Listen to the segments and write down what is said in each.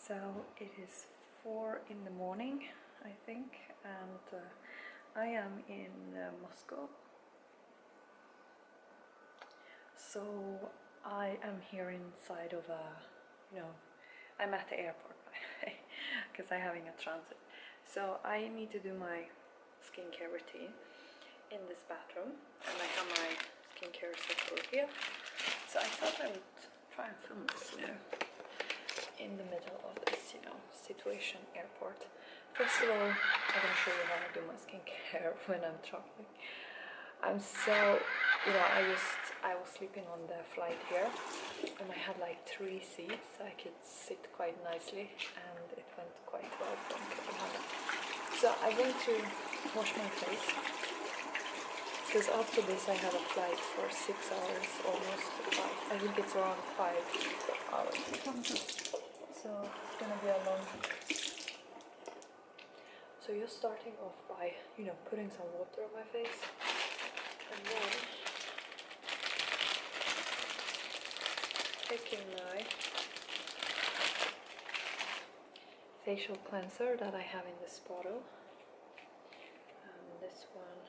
So it is 4 in the morning, I think, and I am in Moscow. So I am here inside of I'm at the airport because I'm having a transit. So I need to do my skincare routine in this bathroom, and I have my skincare sector here. So I thought I would try and film this, in the middle of this, situation, airport. First of all, I'm gonna show you how I do my skincare when I'm traveling. I'm so, I was sleeping on the flight here, and I had like 3 seats, so I could sit quite nicely, and it went quite well from Copenhagen. So I'm going to wash my face, because after this I have a flight for 6 hours, almost 5. I think it's around 5 hours. So it's gonna be a long. So you're starting off by, putting some water on my face, and then taking my facial cleanser that I have in this bottle. This one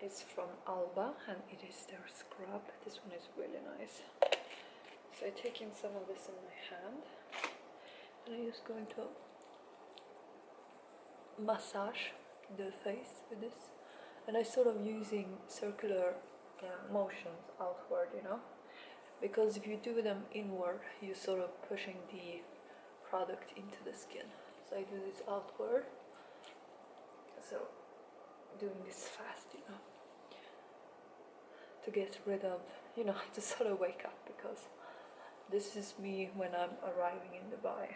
is from Alba, and it is their scrub. This one is really nice. So I'm taking some of this in my hand, and I'm just going to massage the face with this, and I'm sort of using circular motions outward, because if you do them inward, you're sort of pushing the product into the skin. So I do this outward, so doing this fast, to get rid of, to sort of wake up, because this is me when I'm arriving in Dubai.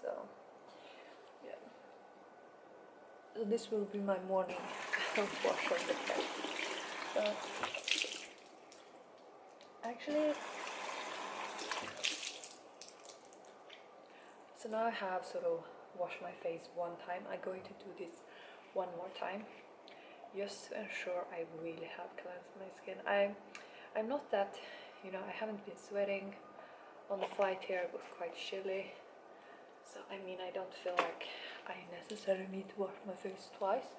So yeah, so this will be my morning wash of the face. Actually, so now I have sort of washed my face one time. I'm going to do this one more time, just to ensure I really have cleansed my skin. I'm not that, I haven't been sweating. On the flight here it was quite chilly, so I don't feel like I necessarily need to wash my face twice,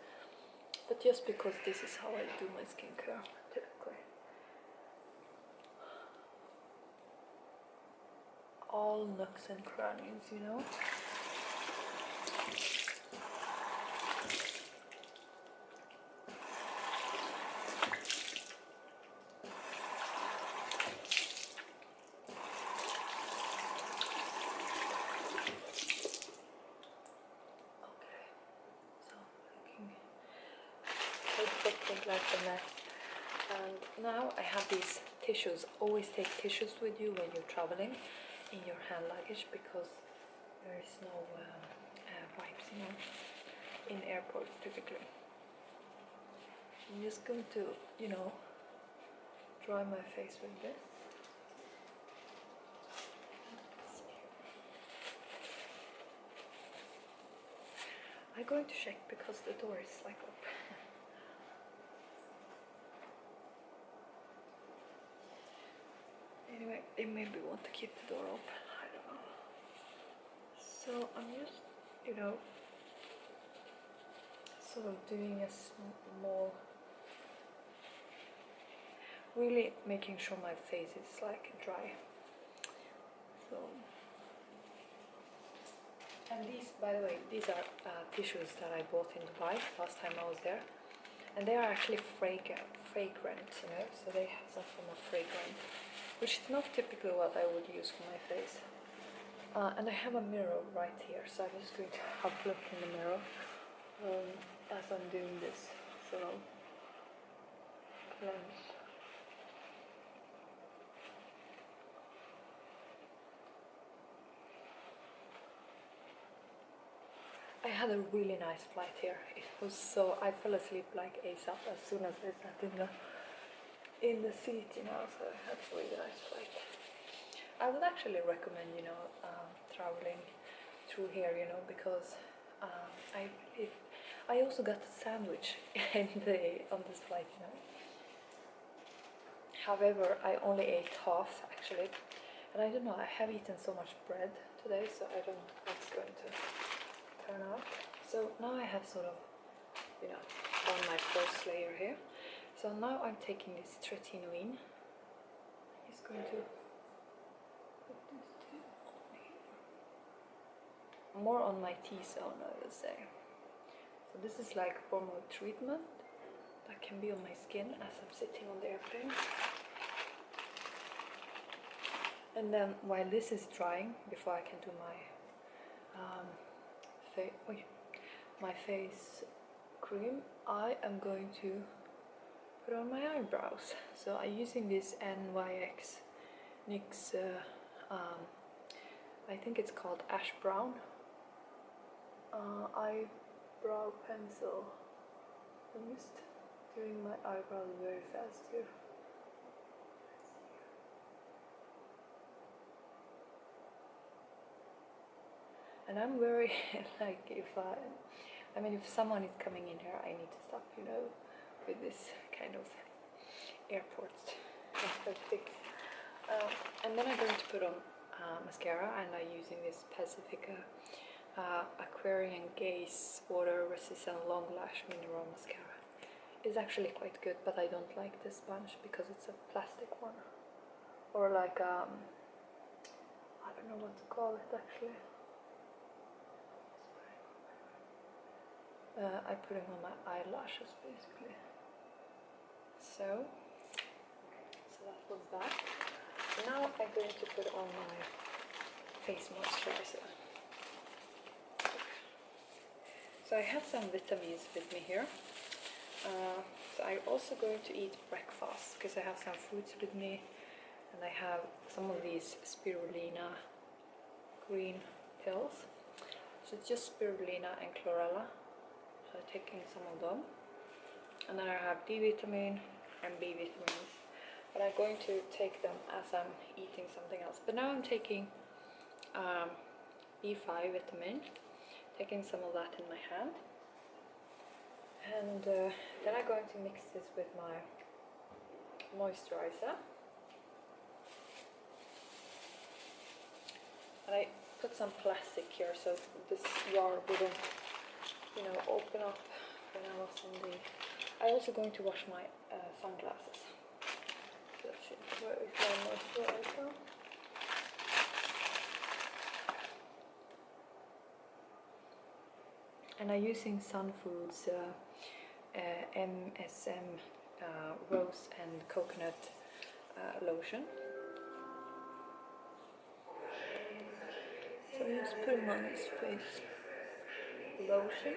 but just because this is how I do my skincare typically. All nooks and crannies, like the next. And now I have these tissues. Always take tissues with you when you're traveling in your hand luggage, because there is no wipes, in airports typically. I'm just going to, dry my face with this. I'm going to check because the door is like open. Anyway, they maybe want to keep the door open, I don't know. So I'm just, sort of doing a small, really making sure my face is like dry. So, and these, by the way, these are tissues that I bought in Dubai last time I was there, and they are actually fragrant, so they have some form of fragrance, which is not typically what I would use for my face. And I have a mirror right here, so I'm just going to have a look in the mirror as I'm doing this. So cleanse. I had a really nice flight here. It was so, I fell asleep like ASAP as soon as I sat in the seat, so I had a really nice flight. I would actually recommend, traveling through here, because I also got a sandwich on this flight, However, I only ate half actually, And I don't know, I have eaten so much bread today, so I don't know how it's going to turn out. So now I have sort of, you know, done my first layer here. So now I'm taking this tretinoin. I'm just going to put this more on my T-zone, I would say. So this is like formal treatment that can be on my skin as I'm sitting on the airplane. And then while this is drying, before I can do my face cream, I am going to put on my eyebrows. So I'm using this NYX I think it's called Ash Brown eyebrow pencil. I'm just doing my eyebrows very fast here. And I'm very like if someone is coming in here, I need to stop, you know, with this kind of airport fix. And then I'm going to put on mascara, and I'm using this Pacifica Aquarian Gaze Water Resistant Long Lash Mineral Mascara. It's actually quite good, but I don't like this sponge because it's a plastic one, or like I don't know what to call it actually. I put it on my eyelashes basically. So that was that. Now I'm going to put on my face moisturizer. So I have some vitamins with me here. So I'm also going to eat breakfast because I have some fruits with me, and I have some of these spirulina green pills. So it's just spirulina and chlorella. So I'm taking some of them. And then I have D vitamin and B vitamins. But I'm going to take them as I'm eating something else. But now I'm taking B5 vitamin, taking some of that in my hand. And then I'm going to mix this with my moisturizer. And I put some plastic here so this jar wouldn't, you know, open up when I was in the... I'm also going to wash my sunglasses. Where is my moisturizer? And I'm using Sun Foods MSM rose and coconut lotion. So I'm just putting on this face lotion,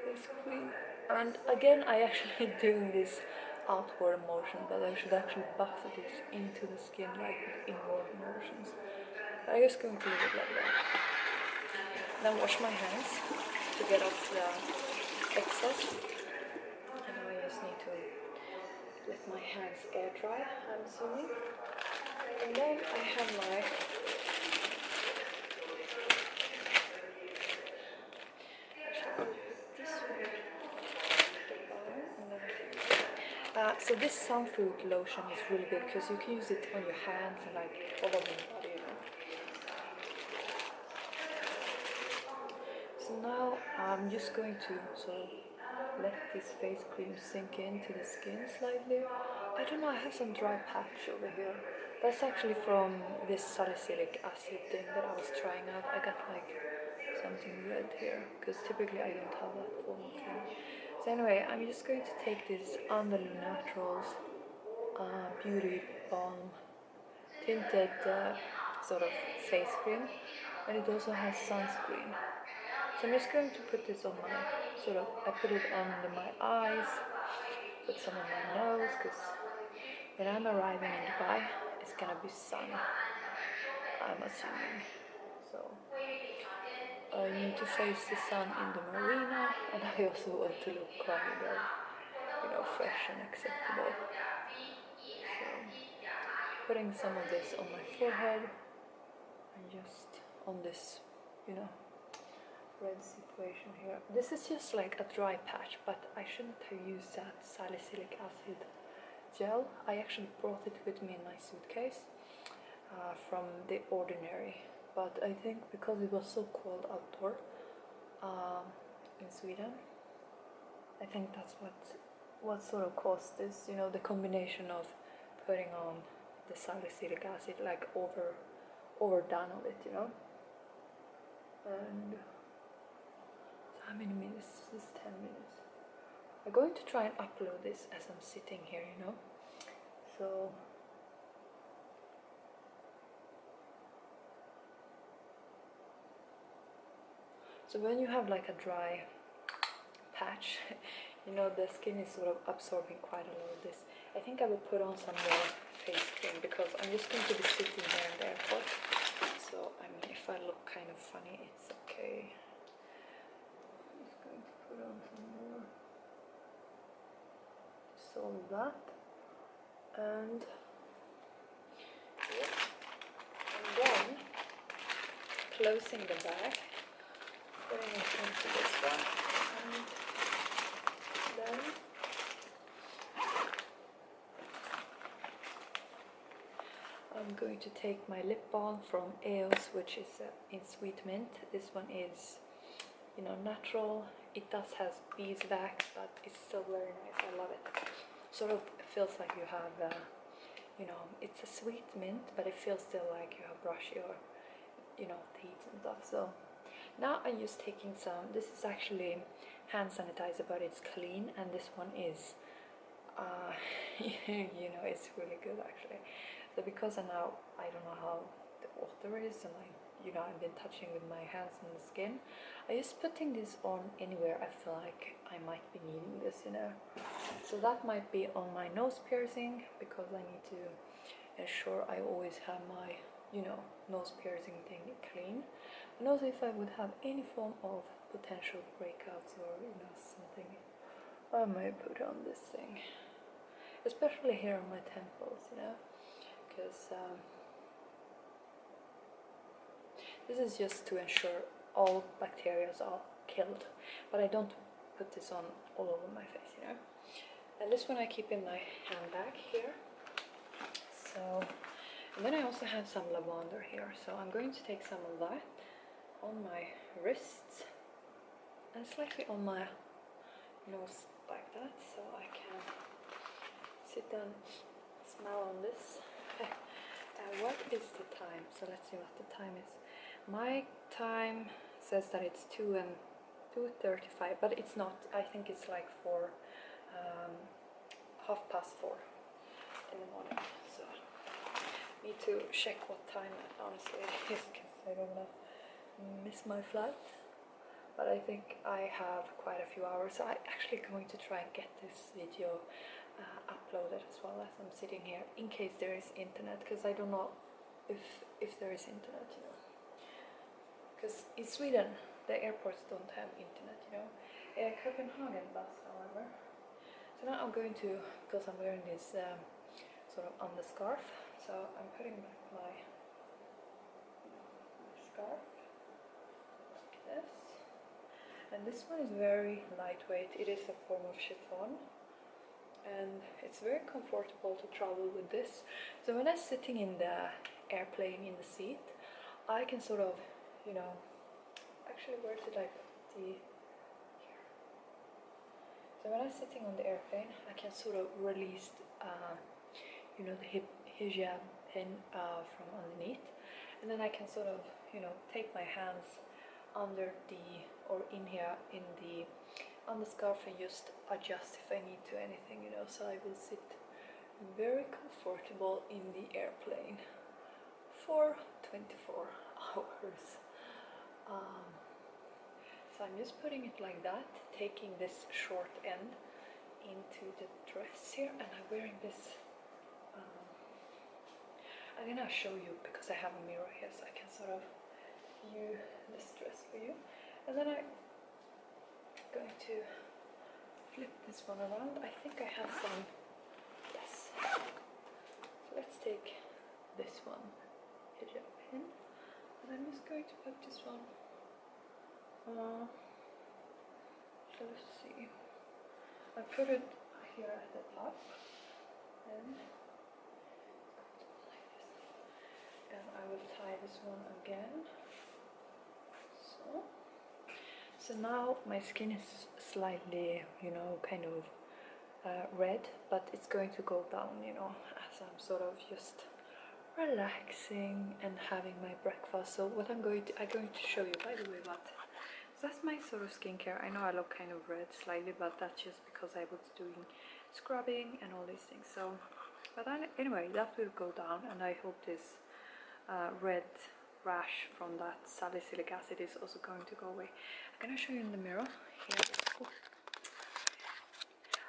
face cream. And again, I actually doing this outward motion, but I should actually buff this into the skin like with inward motions. But I'm just going to leave it like that. Then wash my hands to get off the excess. And now I just need to let my hands air dry, I'm assuming. And then I have my so this sun fruit lotion is really good because you can use it on your hands and like all over your body, you know. So now I'm just going to sort of let this face cream sink into the skin slightly. I don't know, I have some dry patch over here. That's actually from this salicylic acid thing that I was trying out. I got like something red here because typically I don't have that form of thing. So anyway, I'm just going to take this Andalou Naturals Beauty Balm tinted sort of face cream, and it also has sunscreen. So I'm just going to put this on my I put it under my eyes, put some on my nose, because when I'm arriving in Dubai, it's gonna be sun, I'm assuming. So I need to face the sun in the marina, and I also want to look kind of, you know, fresh and acceptable. So putting some of this on my forehead and just on this, you know, red situation here. This is just like a dry patch, but I shouldn't have used that salicylic acid gel. I actually brought it with me in my suitcase, from the ordinary. But I think because it was so cold outdoor in Sweden, I think that's what sort of caused this, you know, the combination of putting on the salicylic acid, like overdone of it, you know. And so how many minutes? This is 10 minutes. I'm going to try and upload this as I'm sitting here, you know. So when you have like a dry patch, you know, the skin is sort of absorbing quite a lot of this. I think I will put on some more face cream because I'm just going to be sitting here in the airport. So I mean, if I look kind of funny, it's okay. I'm just going to put on some more. So that, and yeah, and then closing the bag, putting it into this one, and then I'm going to take my lip balm from EOS, which is in sweet mint. This one is, you know, natural. It does has beeswax, but it's still very nice. I love it. Sort of feels like you have, you know, it's a sweet mint, but it feels still like you have brushed your, you know, teeth and stuff. So now I'm just taking some. This is actually hand sanitizer, but it's clean, and this one is, you know, it's really good actually. So because now I don't know how the water is, and you know, I've been touching with my hands on the skin, I just putting this on anywhere I feel like I might be needing this, you know. So that might be on my nose piercing, because I need to ensure I always have my, you know, nose piercing thing clean. And also if I would have any form of potential breakouts or, you know, something, I might put on this thing, especially here on my temples, you know, because this is just to ensure all bacteria are killed, but I don't put this on all over my face, you know. And this one I keep in my handbag here. So, and then I also have some lavender here, so I'm going to take some of that on my wrists and slightly on my nose like that, so I can sit and smell on this. And what is the time? So let's see what the time is. My time says that it's 2:35, but it's not. I think it's like 4:30 in the morning. So need to check what time honestly it is, because I don't want to miss my flight. But I think I have quite a few hours, so I'm actually going to try and get this video uploaded as well as I'm sitting here, in case there is internet, because I don't know if there is internet, you know. Because in Sweden the airports don't have internet, you know. Copenhagen does, however. So now I'm going to, because I'm wearing this sort of underscarf, so I'm putting back my scarf like this. And this one is very lightweight. It is a form of chiffon, and it's very comfortable to travel with this. So when I'm sitting in the airplane in the seat, I can sort of, you know, actually where did I put the, here. So when I'm sitting on the airplane, I can sort of release, you know, the hijab pin from underneath, and then I can sort of, you know, take my hands under the, or in here in the, on the scarf, and just adjust if I need to anything, you know. So I will sit very comfortable in the airplane for 24 hours. So I'm just putting it like that, taking this short end into the dress here, and I'm wearing this. I'm gonna show you because I have a mirror here, so I can sort of view this dress for you. And then I'm going to flip this one around. I think I have some, yes. So let's take this one, hijab pin, and I'm just going to put this one. So let's see. I put it here at the top, and will tie this one again. So now my skin is slightly, you know, kind of red, but it's going to go down, you know, as I'm sort of just relaxing and having my breakfast. So what I'm going to show you, by the way, what so that's my sort of skincare. I know I look kind of red slightly, but that's just because I was doing scrubbing and all these things. So, but anyway, that will go down, and I hope this red rash from that salicylic acid is also going to go away. I'm gonna show you in the mirror here. Ooh.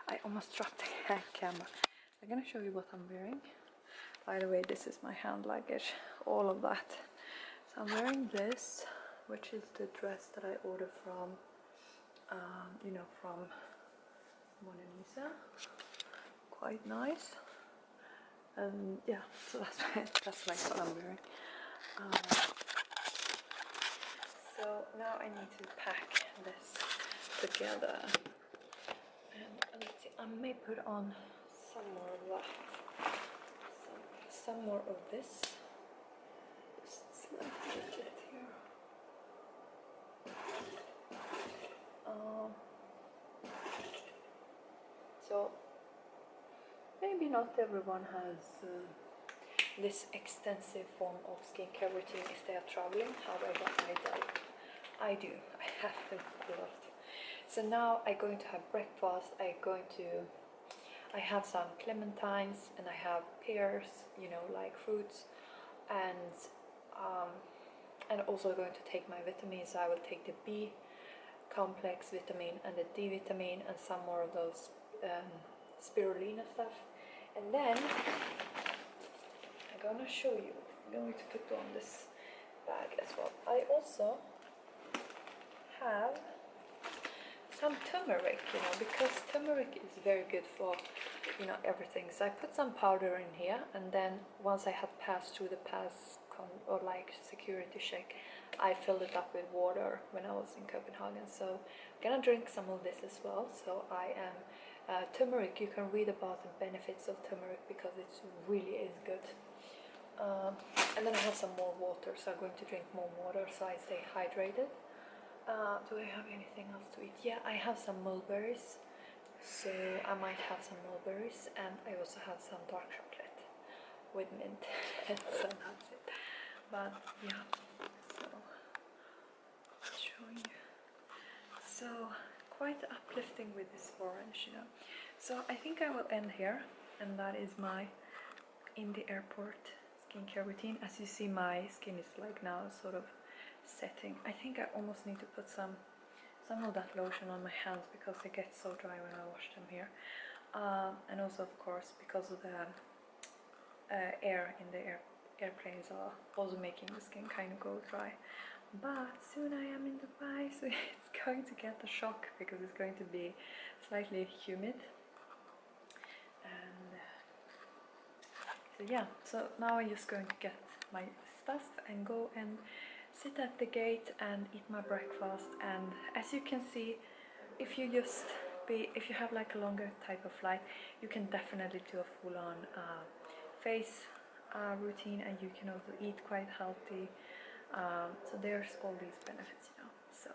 I almost dropped the camera. I'm gonna show you what I'm wearing. By the way, this is my hand luggage, all of that. So I'm wearing this, which is the dress that I ordered from, you know, from Mona Lisa. Quite nice. And yeah, so that's like what I'm wearing. So now I need to pack this together. And let's see, I may put on some more of that. Some more of this. Just slightly a bit here. So maybe not everyone has this extensive form of skincare routine if they are traveling. However, I do. I have a lot. So now I'm going to have breakfast. I have some clementines and I have pears, you know, like fruits, and also going to take my vitamins. So I will take the B complex vitamin and the D vitamin and some more of those spirulina stuff. And then I'm gonna show you. I'm going to put on this bag as well. I also have some turmeric, you know, because turmeric is very good for, you know, everything. So I put some powder in here, and then once I had passed through the security check, I filled it up with water when I was in Copenhagen. So I'm gonna drink some of this as well. So I am turmeric. You can read about the benefits of turmeric because it really is good. And then I have some more water, so I'm going to drink more water so I stay hydrated. Do I have anything else to eat? Yeah, I have some mulberries, so I might have some mulberries, and I also have some dark chocolate with mint. So that's it. But yeah, so showing you. So quite uplifting with this orange, you know. So I think I will end here, and that is my in the airport skincare routine. As you see, my skin is like now sort of setting. I think I almost need to put some of that lotion on my hands because they get so dry when I wash them here, and also of course because of the air in the airplanes are also making the skin kind of go dry. But soon I am in Dubai, so it's going to get a shock because it's going to be slightly humid. And so yeah, so now I'm just going to get my stuff and go and sit at the gate and eat my breakfast. And as you can see, if you have like a longer type of flight, you can definitely do a full-on face routine, and you can also eat quite healthy. So there's all these benefits, you know. So